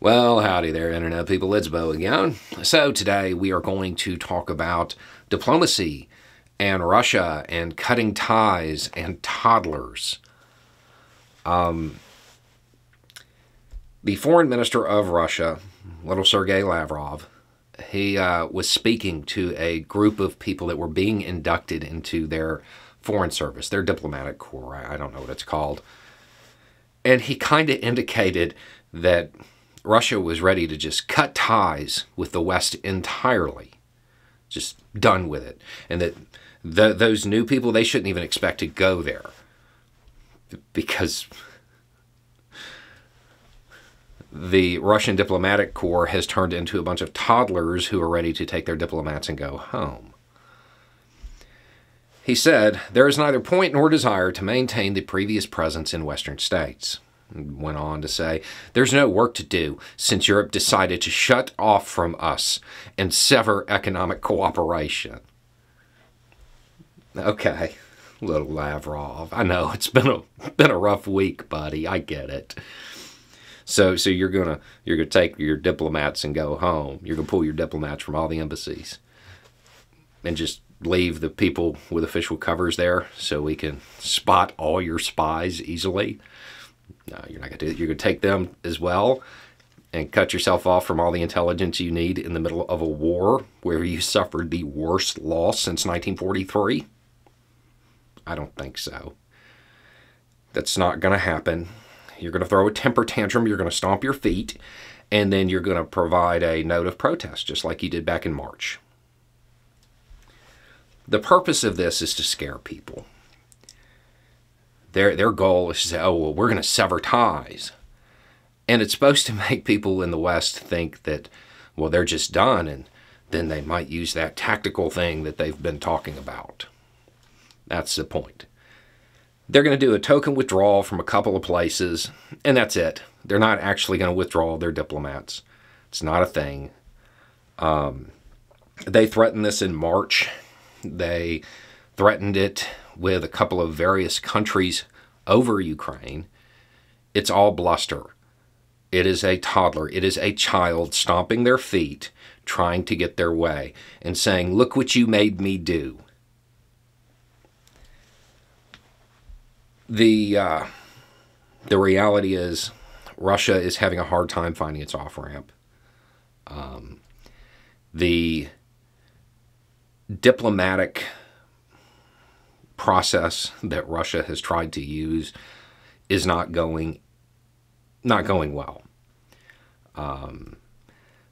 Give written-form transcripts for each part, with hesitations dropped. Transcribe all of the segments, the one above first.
Well, howdy there, Internet people. It's Bo again. So today we are going to talk about diplomacy and Russia and cutting ties and toddlers. The foreign minister of Russia, little Sergei Lavrov, he was speaking to a group of people that were being inducted into their foreign service, their diplomatic corps. I don't know what it's called. And he kind of indicated that Russia was ready to just cut ties with the West entirely, just done with it. And that those new people, they shouldn't even expect to go there because the Russian diplomatic corps has turned into a bunch of toddlers who are ready to take their diplomats and go home. He said, "There is neither point nor desire to maintain the previous presence in Western states." And went on to say, "There's no work to do since Europe decided to shut off from us and sever economic cooperation." Okay, little Lavrov. I know it's been a rough week, buddy. I get it. So you're gonna take your diplomats and go home. You're gonna pull your diplomats from all the embassies and just leave the people with official covers there so we can spot all your spies easily. No, you're not going to do it. You're going to take them as well and cut yourself off from all the intelligence you need in the middle of a war where you suffered the worst loss since 1943? I don't think so. That's not going to happen. You're going to throw a temper tantrum, you're going to stomp your feet, and then you're going to provide a note of protest, just like you did back in March. The purpose of this is to scare people. Their goal is to say, oh, well, we're going to sever ties. And it's supposed to make people in the West think that, well, they're just done, and then they might use that tactical thing that they've been talking about. That's the point. They're going to do a token withdrawal from a couple of places, and that's it. They're not actually going to withdraw their diplomats. It's not a thing. They threatened this in March. They threatened it with a couple of various countries over Ukraine. It's all bluster. It is a toddler. It is a child stomping their feet, trying to get their way, and saying, "Look what you made me do." The reality is Russia is having a hard time finding its off-ramp. The diplomatic process that Russia has tried to use is not going well.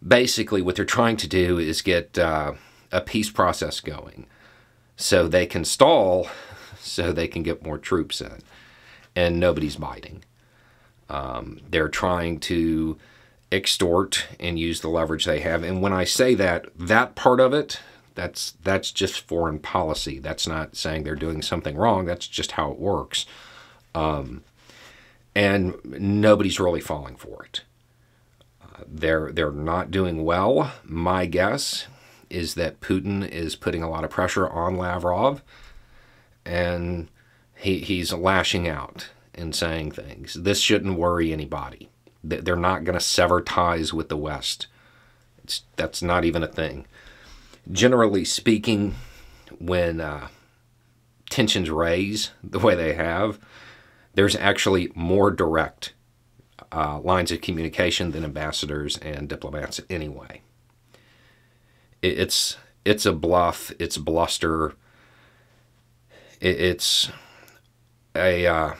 Basically, what they're trying to do is get a peace process going so they can stall, so they can get more troops in, and nobody's biting. They're trying to extort and use the leverage they have, and when I say that part of it, that's just foreign policy. That's not saying they're doing something wrong. That's just how it works. And nobody's really falling for it. They're not doing well. My guess is that Putin is putting a lot of pressure on Lavrov, and he's lashing out and saying things. This shouldn't worry anybody. They're not going to sever ties with the West. That's not even a thing. Generally speaking, when tensions raise the way they have, there's actually more direct lines of communication than ambassadors and diplomats anyway. It's a bluff. It's bluster. It's a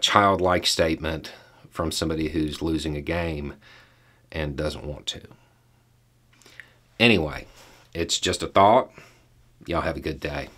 childlike statement from somebody who's losing a game and doesn't want to. Anyway, it's just a thought. Y'all have a good day.